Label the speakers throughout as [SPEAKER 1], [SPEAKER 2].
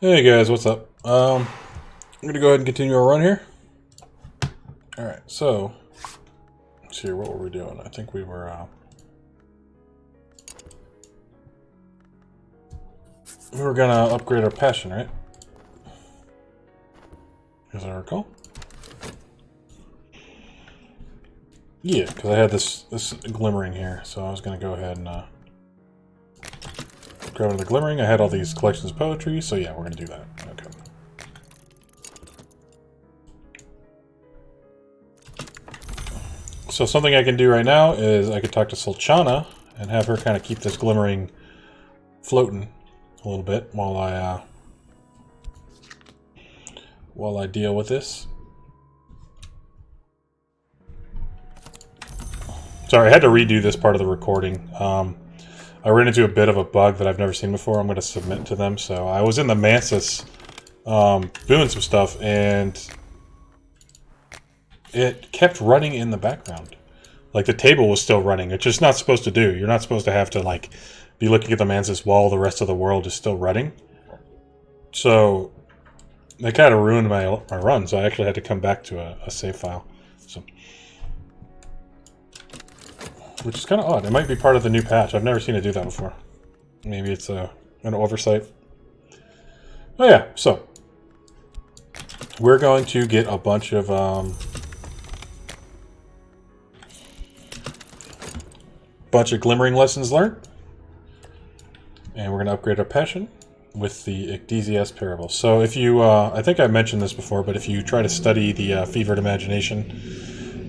[SPEAKER 1] Hey guys, what's up? I'm gonna go ahead and continue our run here. Alright, so let's see here, what were we doing? I think we were gonna upgrade our passion, right? As I recall. Yeah, because I had this glimmering here, so I was gonna go ahead and grab another glimmering. I had all these collections of poetry, so yeah, we're gonna do that. Okay. So something I can do right now is I could talk to Sulchana and have her kind of keep this glimmering floating a little bit while I deal with this. Sorry, I had to redo this part of the recording. I ran into a bit of a bug that I've never seen before. I'm going to submit to them. So I was in the mansus doing some stuff, and it kept running in the background. Like the table was still running. It's just not supposed to do. You're not supposed to have to like be looking at the mansus while the rest of the world is still running. So it kind of ruined my run. So I actually had to come back to a save file. So. Which is kind of odd. It might be part of the new patch. I've never seen it do that before. Maybe it's an oversight. Oh yeah, so we're going to get a bunch of glimmering lessons learned, and we're going to upgrade our passion with the Ecdesias parable. So if you, I think I mentioned this before, but if you try to study the fevered imagination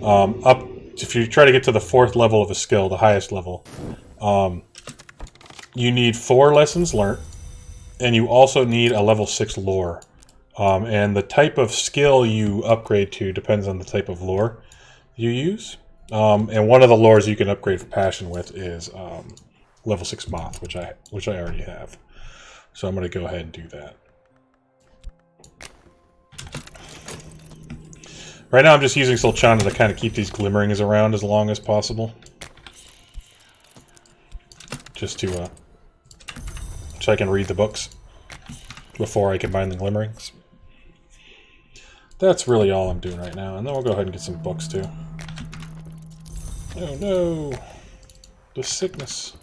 [SPEAKER 1] if you try to get to the 4th level of a skill, the highest level, you need 4 lessons learned, and you also need a level 6 lore. And the type of skill you upgrade to depends on the type of lore you use. And one of the lores you can upgrade for passion with is level 6 moth, which I already have. So I'm going to go ahead and do that. Right now I'm just using Sulchana to kind of keep these glimmerings around as long as possible. Just to, so I can read the books before I combine the glimmerings. That's really all I'm doing right now, and then we'll go ahead and get some books too. Oh no! The sickness.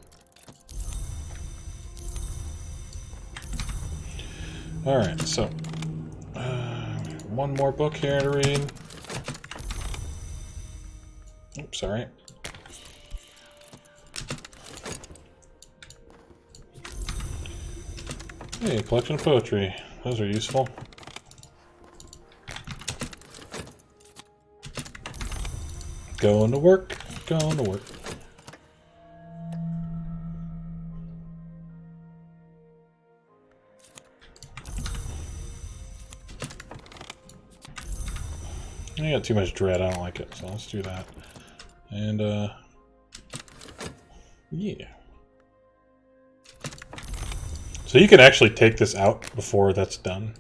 [SPEAKER 1] Alright, so one more book here to read. Oops, sorry. Hey, collection of poetry. Those are useful. Going to work. Going to work. I got too much dread. I don't like it, so let's do that. And, yeah. So you can actually take this out before that's done.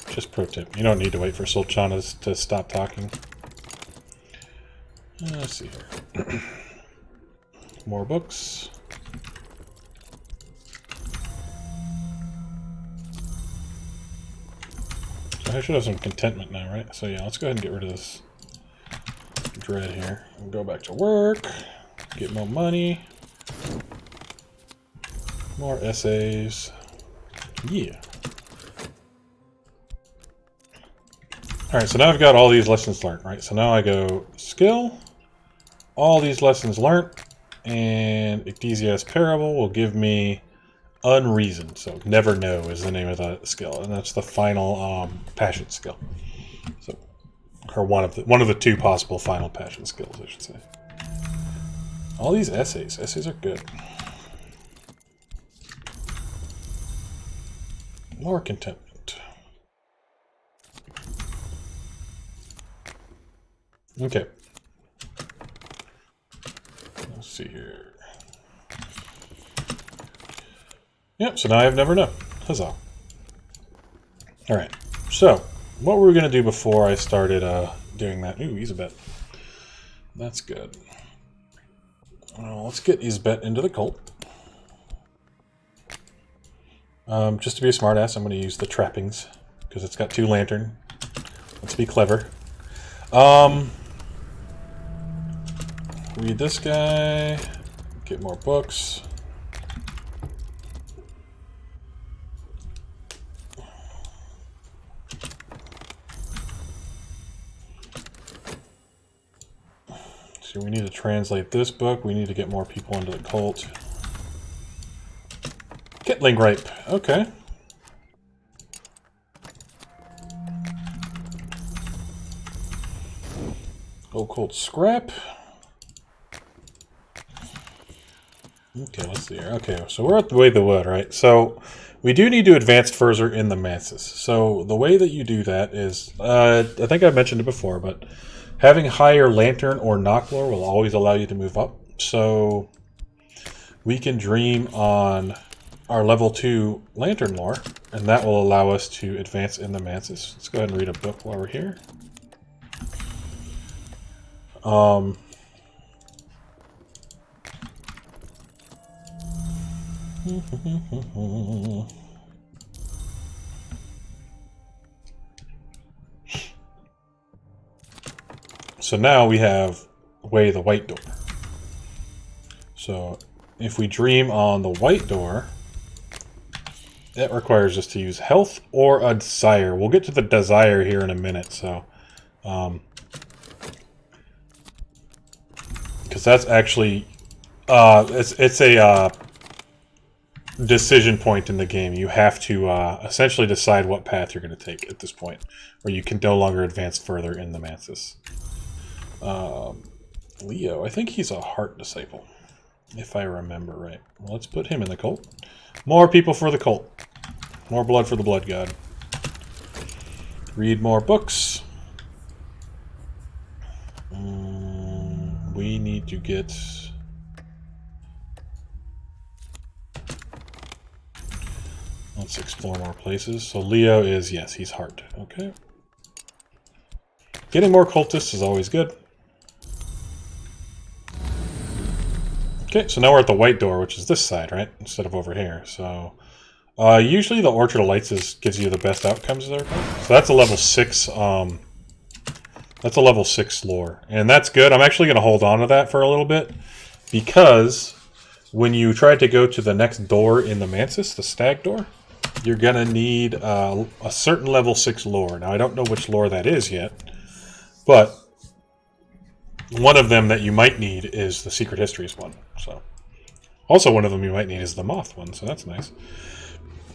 [SPEAKER 1] Just pro tip. You don't need to wait for Sulchana to stop talking. Let's see here. More books. So I should have some contentment now, right? So yeah, let's go ahead and get rid of this dread here. We'll go back to work. Get more money. More essays. Yeah. Alright, so now I've got all these lessons learned, right? So now I go skill, all these lessons learned, and Ecdesias parable will give me unreasoned. So never know is the name of the skill, and that's the final passion skill. So, or one of the 2 possible final passion skills, I should say. All these essays. Essays are good. More contentment. Okay. Let's see here. Yep, so now I have never known. Huzzah. Alright, so what were we going to do before I started doing that? Ooh, Isabet. That's good. Well, let's get Isabet into the cult. Just to be a smartass, I'm going to use the trappings because it's got 2 lantern. Let's be clever. Read this guy. Get more books. So we need to translate this book. We need to get more people into the cult. Kitling Ripe. Okay. Occult Scrap. Okay, let's see here. Okay, so we're at the way of the wood, right? So we do need to advance further in the mansus. So the way that you do that is, I think I mentioned it before, but having higher lantern or knock lore will always allow you to move up. So we can dream on our level 2 lantern lore, and that will allow us to advance in the mansus. Let's go ahead and read a book while we're here. So now we have Way the White Door. So if we dream on the white door, that requires us to use health or a desire. We'll get to the desire here in a minute, so because that's actually it's a decision point in the game. You have to essentially decide what path you're going to take at this point, where you can no longer advance further in the mansus. Leo, I think he's a heart disciple, if I remember right. Well, let's put him in the cult. More people for the cult. More blood for the blood god. Read more books. We need to get... Let's explore more places. So Leo is, yes, he's heart. Okay. Getting more cultists is always good. Okay, so now we're at the white door, which is this side, right? Instead of over here. So usually the Orchard of Lights gives you the best outcomes there. So that's a level 6. That's a level 6 lore, and that's good. I'm actually going to hold on to that for a little bit because when you try to go to the next door in the mansus, the stag door, you're going to need a certain level 6 lore. Now I don't know which lore that is yet, but one of them that you might need is the Secret Histories one. So, also one of them you might need is the Moth one, so that's nice.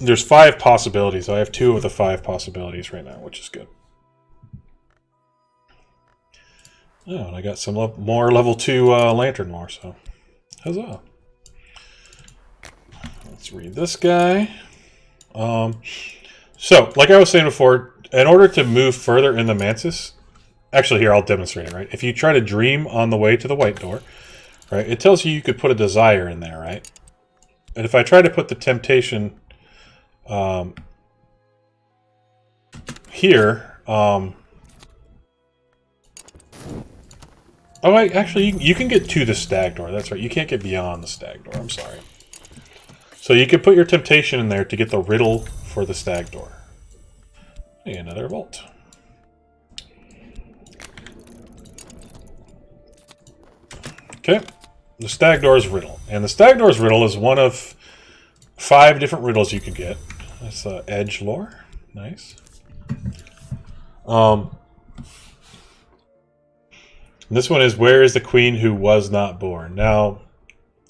[SPEAKER 1] There's 5 possibilities. I have 2 of the 5 possibilities right now, which is good. Oh, and I got some more level 2 lantern lore, so huzzah. Let's read this guy. So, like I was saying before, in order to move further in the mansus, actually, here, I'll demonstrate it, right? If you try to dream on the way to the white door, right, it tells you could put a desire in there, right? And if I try to put the temptation here, actually, you can get to the stag door. That's right. You can't get beyond the stag door. I'm sorry. So you can put your temptation in there to get the riddle for the stag door. Hey, another vault. Okay, the stag door's riddle. And the stag door's riddle is one of 5 different riddles you can get. That's edge lore. Nice. This one is, where is the queen who was not born? Now,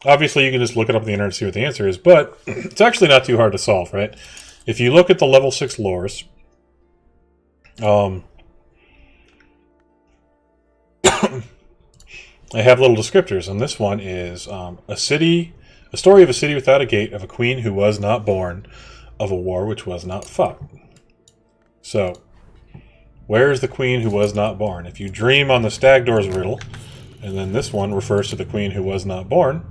[SPEAKER 1] obviously you can just look it up on the internet and see what the answer is, but it's actually not too hard to solve, right? If you look at the level 6 lores, I have little descriptors, and this one is a story of a city without a gate, of a queen who was not born, of a war which was not fought. So, where is the queen who was not born? If you dream on the stag door's riddle, and then this one refers to the queen who was not born,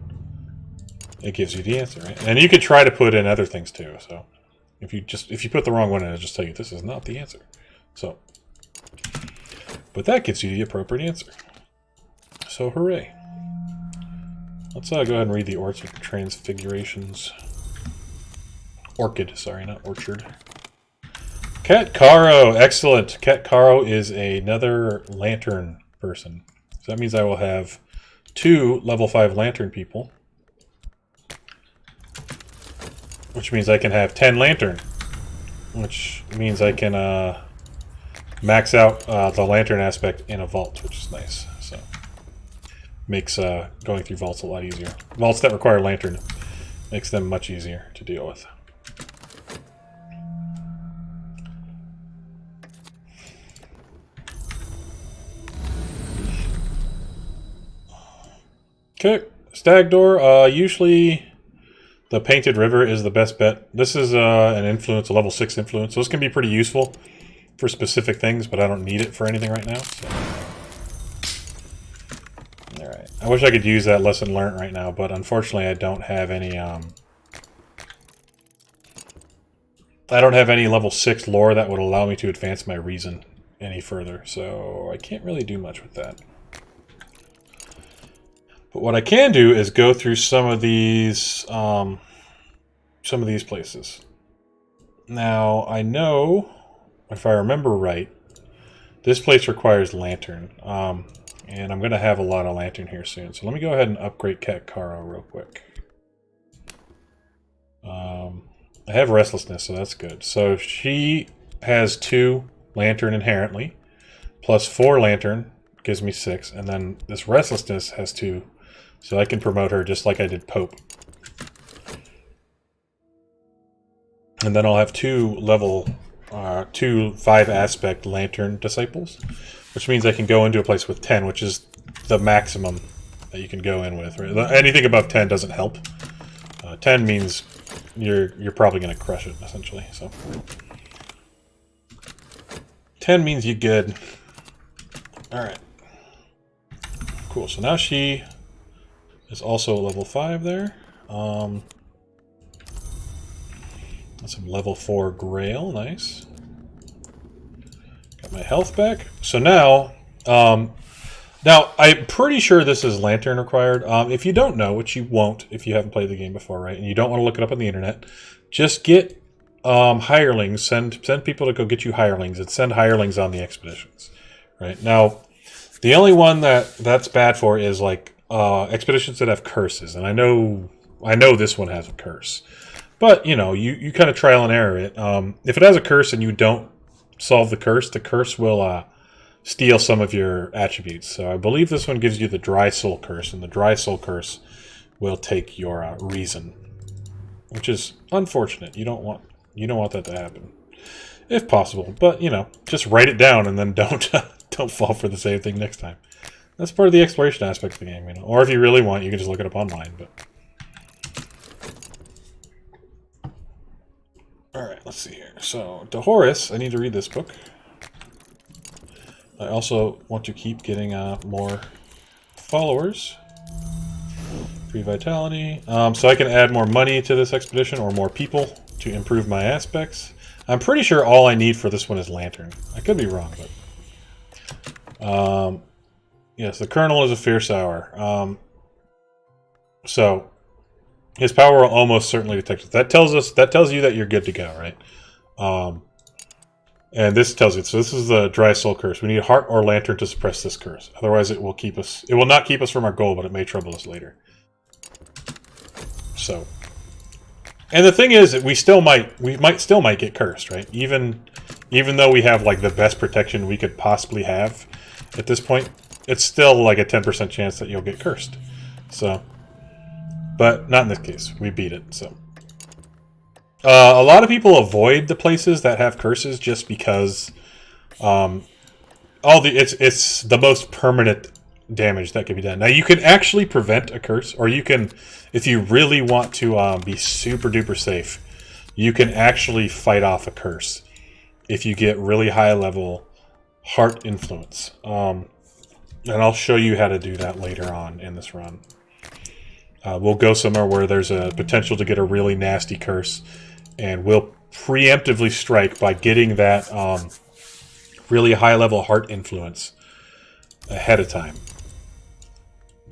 [SPEAKER 1] it gives you the answer, right? And you could try to put in other things too. So, if you put the wrong one in, it'll just tell you this is not the answer. So, but that gives you the appropriate answer. So hooray. Let's go ahead and read the Orts of Transfigurations. Orchid, sorry, not orchard. Cat Caro, excellent. Cat Caro is another lantern person. So that means I will have 2 level 5 lantern people. Which means I can have 10 lantern. Which means I can max out the lantern aspect in a vault, which is nice. So makes going through vaults a lot easier. Vaults that require lantern makes them much easier to deal with. Okay, stag door. Usually the painted river is the best bet. This is an influence, a level 6 influence, so this can be pretty useful for specific things, but I don't need it for anything right now. So. Alright, I wish I could use that lesson learned right now, but unfortunately I don't have any level 6 lore that would allow me to advance my reason any further, so I can't really do much with that. But what I can do is go through some of these places. Now, I know, if I remember right, this place requires lantern. And I'm going to have a lot of lantern here soon. So let me go ahead and upgrade Cat Caro real quick. I have restlessness, so that's good. So she has 2 lantern inherently, plus 4 lantern gives me 6, and then this restlessness has 2. So I can promote her just like I did Pope. And then I'll have 2 5 aspect lantern disciples, which means I can go into a place with 10, which is the maximum that you can go in with. Right? Anything above 10 doesn't help. 10 means you're probably going to crush it, essentially. So 10 means you're good. All right. Cool. So now she is also level 5 there. Some level 4 Grail, nice. Got my health back. So now, now I'm pretty sure this is lantern required. If you don't know, which you won't if you haven't played the game before, right? And you don't want to look it up on the internet, just get hirelings. Send people to go get you hirelings, and send hirelings on the expeditions, right? Now, the only one that's bad for is like expeditions that have curses, and I know this one has a curse, but you know you kind of trial and error it. If it has a curse and you don't solve the curse will steal some of your attributes. So I believe this one gives you the dry soul curse, and the dry soul curse will take your reason, which is unfortunate. You don't want that to happen, if possible. But you know, just write it down and then don't don't fall for the same thing next time. That's part of the exploration aspect of the game, you know. Or if you really want, you can just look it up online. But all right, let's see here. So DeHorace, I need to read this book. I also want to keep getting more followers. Free vitality. So I can add more money to this expedition or more people to improve my aspects. I'm pretty sure all I need for this one is lantern. I could be wrong, but yes, the Colonel is a fierce hour. So his power will almost certainly detect it. That tells you that you're good to go, right? And this tells you, so this is the dry soul curse. We need heart or lantern to suppress this curse. Otherwise it will not keep us from our goal, but it may trouble us later. So, and the thing is that we might still get cursed, right? Even though we have like the best protection we could possibly have at this point, it's still like a 10% chance that you'll get cursed. So, but not in this case. We beat it, so. A lot of people avoid the places that have curses just because it's the most permanent damage that can be done. Now you can actually prevent a curse, or you can, if you really want to be super duper safe, you can actually fight off a curse if you get really high level heart influence. And I'll show you how to do that later on in this run. We'll go somewhere where there's a potential to get a really nasty curse, and we'll preemptively strike by getting that really high-level heart influence ahead of time.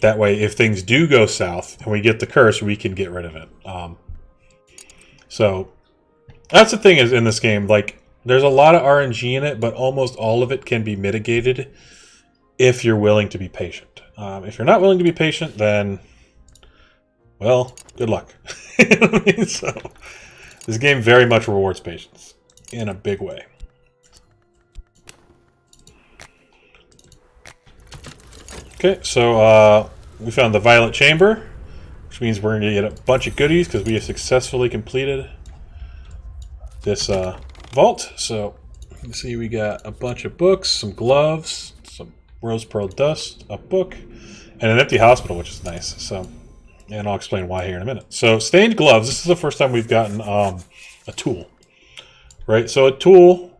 [SPEAKER 1] That way, if things do go south and we get the curse, we can get rid of it. So That's the thing is in this game, like, there's a lot of RNG in it, but almost all of it can be mitigated if you're willing to be patient. If you're not willing to be patient, then, well, good luck. You know what I mean? So, this game very much rewards patience in a big way. Okay, so we found the Violet Chamber, which means we're going to get a bunch of goodies because we have successfully completed this vault. So, you see we got a bunch of books, some gloves, some rose pearl dust, a book, and an empty hospital, which is nice. So, and I'll explain why here in a minute. So, stained gloves. This is the first time we've gotten a tool, right? So, a tool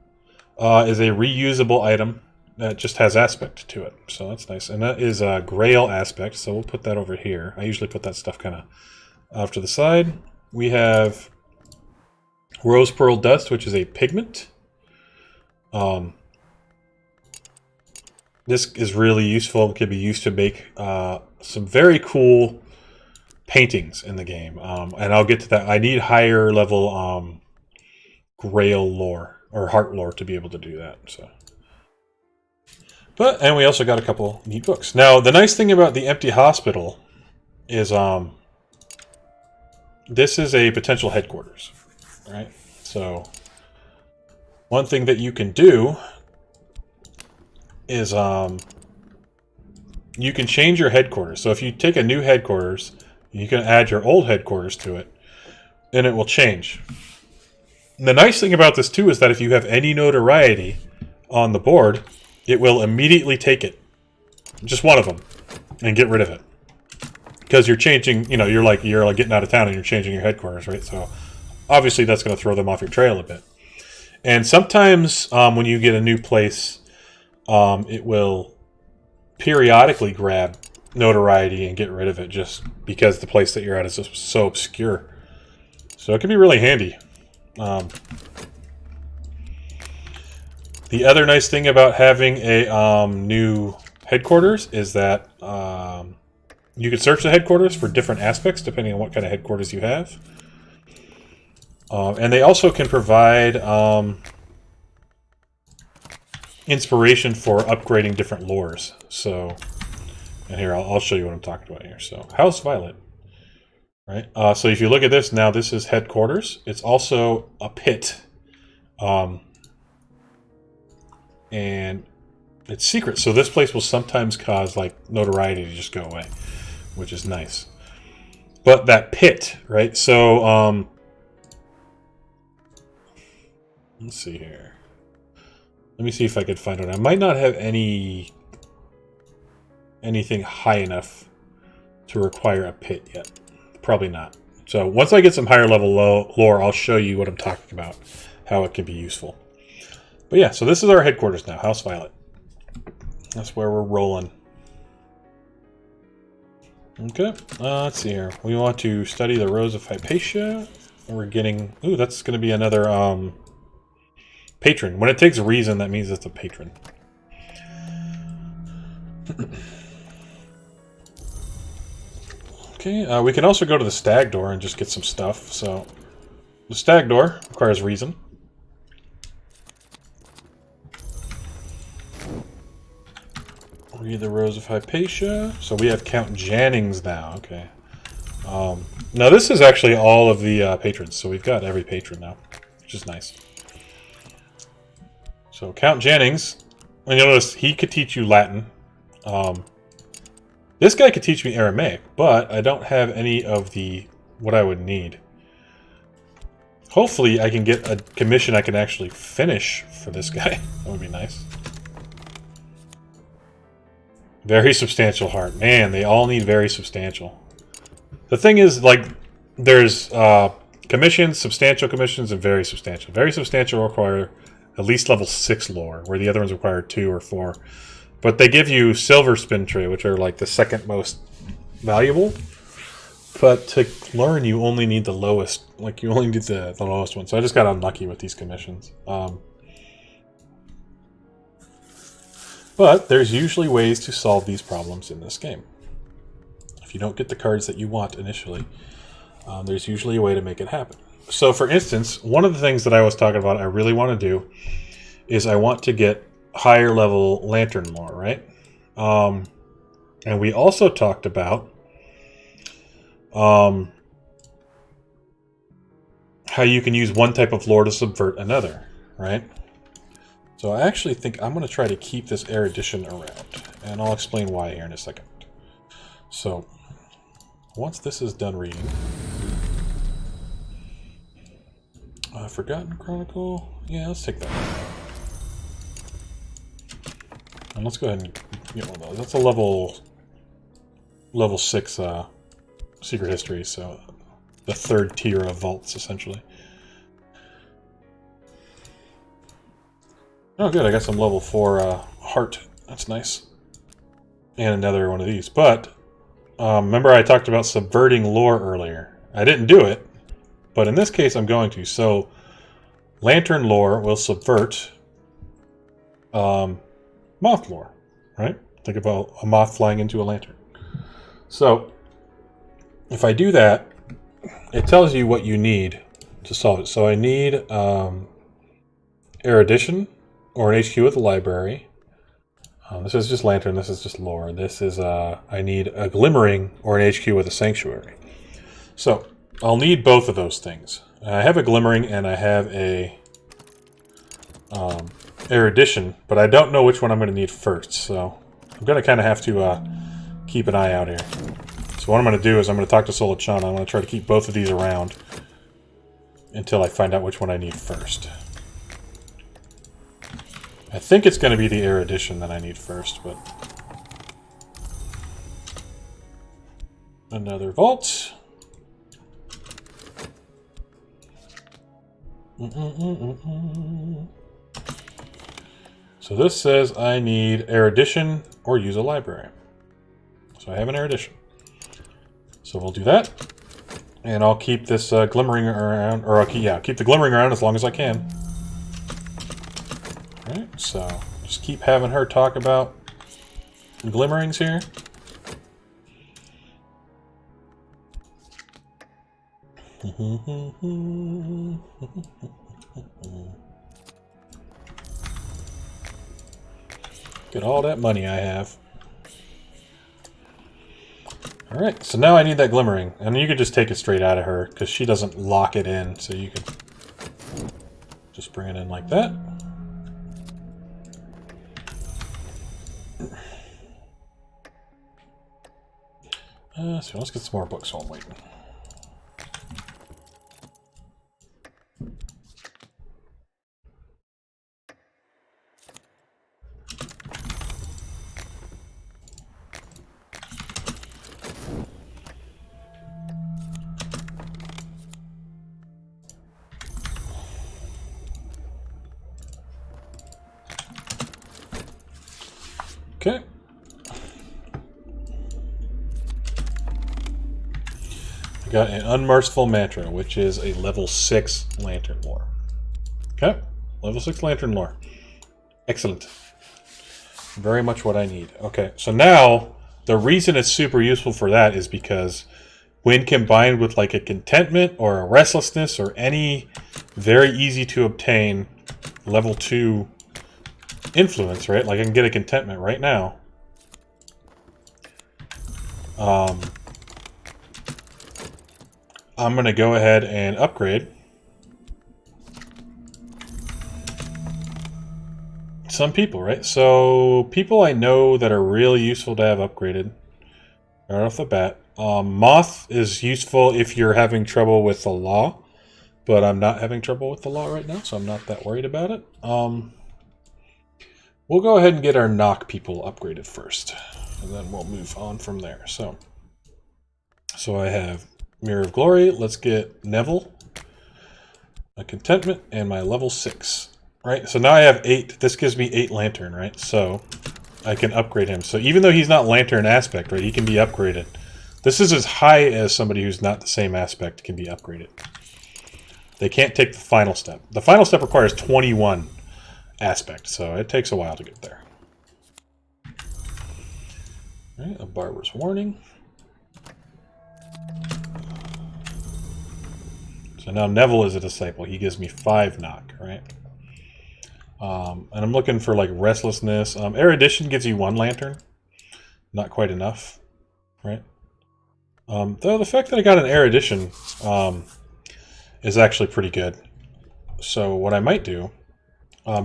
[SPEAKER 1] is a reusable item that just has aspect to it. So that's nice. And that is a Grail aspect, so we'll put that over here. I usually put that stuff kind of off to the side. We have Rose Pearl Dust, which is a pigment. This is really useful. It can be used to make some very cool paintings in the game. And I'll get to that. I need higher level Grail lore, or Heart lore, to be able to do that. So. And we also got a couple neat books. Now, the nice thing about the empty hospital is this is a potential headquarters, right? So, one thing that you can do is you can change your headquarters. So if you take a new headquarters, you can add your old headquarters to it, and it will change. And the nice thing about this, too, is that if you have any notoriety on the board, it will immediately take it, just one of them, and get rid of it. Because you're changing, you know, you're like getting out of town and you're changing your headquarters, right? So obviously that's going to throw them off your trail a bit. And sometimes when you get a new place, it will periodically grab notoriety and get rid of it just because the place that you're at is just so obscure. So it can be really handy. The other nice thing about having a new headquarters is that you can search the headquarters for different aspects depending on what kind of headquarters you have. And they also can provide inspiration for upgrading different lores. So, and here, I'll show you what I'm talking about here. So, House Violet. Right? So if you look at this, now this is headquarters. It's also a pit. And it's secret, so this place will sometimes cause like notoriety to just go away, which is nice. But that pit, right? So let's see here. Let me see if I could find it. I might not have anything high enough to require a pit yet. Probably not. So once I get some higher level lore, I'll show you what I'm talking about, how it can be useful. But yeah, so this is our headquarters now, House Violet. That's where we're rolling. Okay, let's see here. We want to study the Rose of Hypatia. And we're getting... Ooh, that's going to be another patron. When it takes reason, that means it's a patron. Okay, we can also go to the stag door and just get some stuff. So, the stag door requires reason. Read the Rose of Hypatia. So we have Count Jannings now. Okay. Now this is actually all of the patrons. So we've got every patron now, which is nice. So Count Jannings, and you'll notice he could teach you Latin. This guy could teach me Aramaic, but I don't have any of the what I would need. Hopefully I can get a commission I can actually finish for this guy. That would be nice. Very substantial heart. Man, they all need very substantial. The thing is, like, there's commissions, substantial commissions, and very substantial. Very substantial require at least level 6 lore, where the other ones require 2 or 4. But they give you silver spin tray, which are like the second most valuable. But to learn, you only need the lowest. Like, you only need the lowest one. So I just got unlucky with these commissions. But there's usually ways to solve these problems in this game. If you don't get the cards that you want initially, there's usually a way to make it happen. So for instance, one of the things that I was talking about I really want to do is I want to get higher level lantern lore, right? And we also talked about how you can use one type of lore to subvert another, right? So I actually think I'm going to try to keep this erudition around, and I'll explain why here in a second. So once this is done reading, Forgotten Chronicle, yeah, let's take that one. And let's go ahead and get one of those. That's a level 6 secret history, so the third tier of vaults, essentially. Oh, good, I got some level 4 heart. That's nice. And another one of these. But, remember I talked about subverting lore earlier. I didn't do it, but in this case I'm going to. So, lantern lore will subvert moth lore, right? Think about a moth flying into a lantern. So, if I do that, it tells you what you need to solve it. So I need erudition, or an HQ with the library. This is just lantern, this is just lore. This is, I need a glimmering, or an HQ with a sanctuary. So, I'll need both of those things. I have a glimmering, and I have a erudition, but I don't know which one I'm going to need first, so I'm going to kind of have to keep an eye out here. So what I'm going to do is I'm going to talk to Solachana. I'm going to try to keep both of these around until I find out which one I need first. I think it's going to be the erudition that I need first, but... Another vault. So this says I need erudition or use a library. So I have an erudition. So we'll do that. And I'll keep this glimmering around, or I'll keep the glimmering around as long as I can. Alright, so just keep having her talk about glimmerings here. Get all that money I have. Alright, so now I need that glimmering. And you could just take it straight out of her, because she doesn't lock it in, so you could just bring it in like that. So let's get some more books while I'm waiting. Okay. I got an Unmerciful Mantra, which is a level 6 lantern lore. Okay, level 6 lantern lore. Excellent. Very much what I need. Okay, so now the reason it's super useful for that is because when combined with like a contentment or a restlessness or any very easy to obtain level 2 influence, right? Like I can get a contentment right now. I'm going to go ahead and upgrade some people, right? So people I know that are really useful to have upgraded right off the bat. Moth is useful if you're having trouble with the law, but I'm not having trouble with the law right now, so I'm not that worried about it. We'll go ahead and get our knock people upgraded first, and then we'll move on from there. So I have Mirror of Glory. Let's get Neville, a contentment, and my level 6. Right, so now I have 8. This gives me 8 lantern, right? So I can upgrade him. So even though he's not lantern aspect, right, he can be upgraded. This is as high as somebody who's not the same aspect can be upgraded. They can't take the final step. The final step requires 21 aspect, so it takes a while to get there. All right, a Barber's Warning. So now Neville is a disciple. He gives me 5 knock, right? And I'm looking for like restlessness. Erudition gives you 1 lantern. Not quite enough, right? Though the fact that I got an erudition is actually pretty good. So what I might do,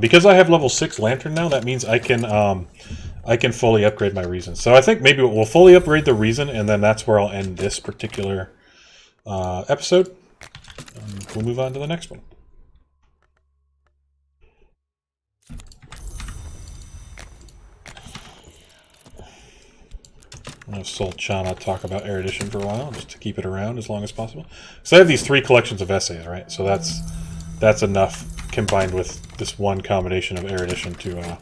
[SPEAKER 1] because I have level 6 lantern now, that means I can fully upgrade my reason. So I think maybe we'll fully upgrade the reason, and then that's where I'll end this particular episode. We'll move on to the next one. I'm going to Sol Chana talk about erudition for a while, just to keep it around as long as possible. So I have these 3 collections of essays, right? So that's enough combined with this one combination of erudition to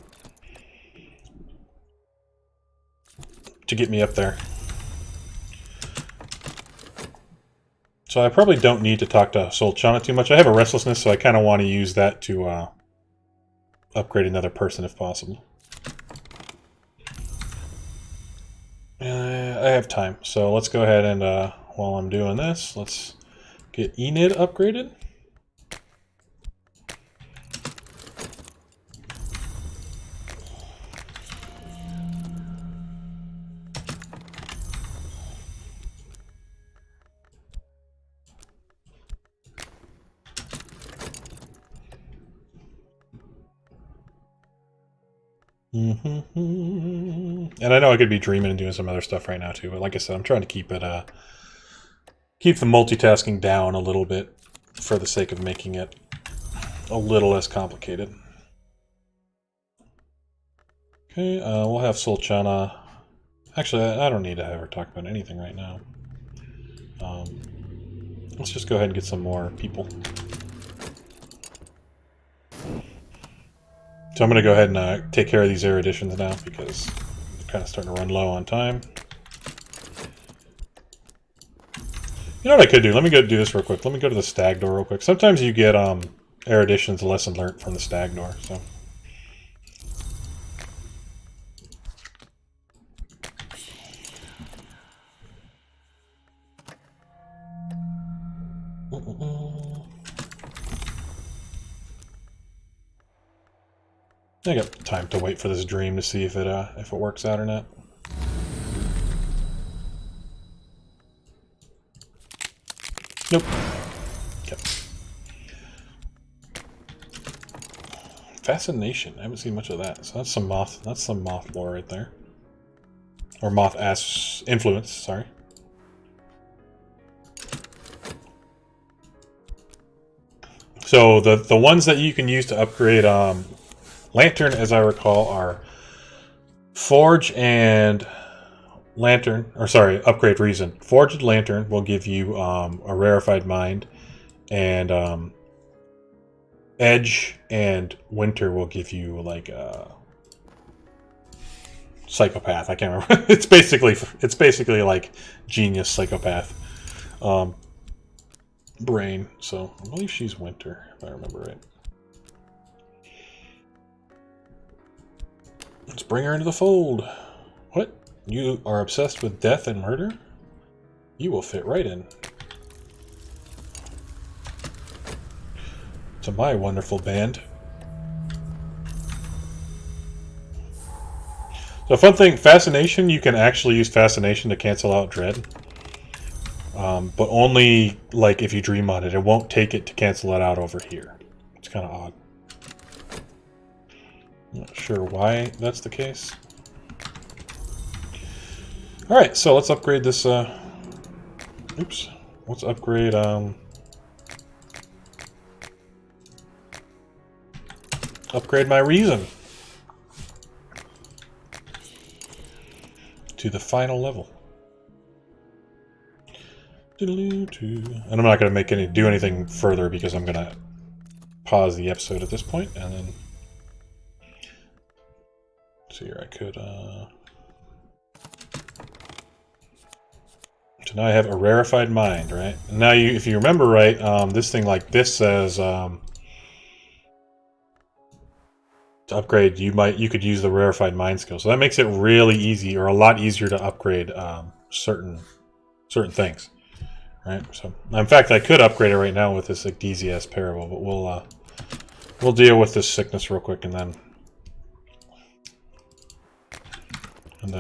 [SPEAKER 1] get me up there. So I probably don't need to talk to Sol Chana too much. I have a restlessness, so I kind of want to use that to upgrade another person if possible. I have time, so let's go ahead and while I'm doing this, let's get Enid upgraded. And I know I could be dreaming and doing some other stuff right now too, but like I said, I'm trying to keep it keep the multitasking down a little bit for the sake of making it a little less complicated. Okay, we'll have Sol Chana. Actually, I don't need to have her talk about anything right now. Let's just go ahead and get some more people. So I'm going to go ahead and take care of these eruditions now because they're kind of starting to run low on time. You know what I could do? Let me go do this real quick. Let me go to the stag door real quick. Sometimes you get eruditions lesson learned from the stag door. So. I got time to wait for this dream to see if it works out or not. Nope. Okay. Fascination. I haven't seen much of that. So that's some moth. That's some moth lore right there. Or moth ass influence. Sorry. So the ones that you can use to upgrade Lantern, as I recall, are Forge and Lantern, or sorry, upgrade Reason. Forged Lantern will give you a rarefied mind, and Edge and Winter will give you like a Psychopath. I can't remember. It's basically like Genius Psychopath brain. So I believe she's Winter, if I remember right. Let's bring her into the fold. What? You are obsessed with death and murder? You will fit right in. To my wonderful band. So fun thing, Fascination, you can actually use Fascination to cancel out Dread. But only like if you dream on it. It won't take it to cancel it out over here. It's kind of odd. Not sure why that's the case. Alright, so let's upgrade this, oops. Let's upgrade, upgrade my Reason to the final level. And I'm not going to do anything further because I'm going to pause the episode at this point and then... So here I could, so now I have a rarefied mind, right? And now if you remember right, this thing like this says, to upgrade, you could use the rarefied mind skill. So that makes it really easy, or a lot easier to upgrade certain things, right? So, in fact, I could upgrade it right now with this like DZS parable, but we'll deal with this sickness real quick, and then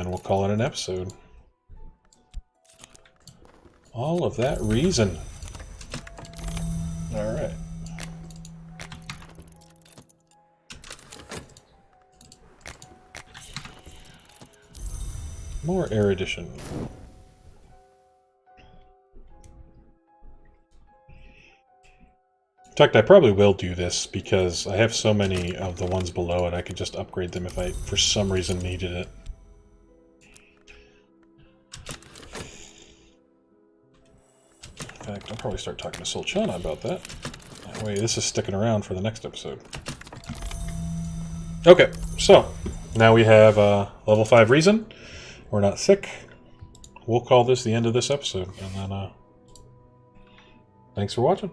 [SPEAKER 1] we'll call it an episode. All of that reason. All right. More erudition. In fact, I probably will do this because I have so many of the ones below it, I could just upgrade them if I, for some reason, needed it. In fact, I'll probably start talking to Solchana about that. That way, this is sticking around for the next episode. Okay, so now we have level 5 reason. We're not sick. We'll call this the end of this episode, and then thanks for watching.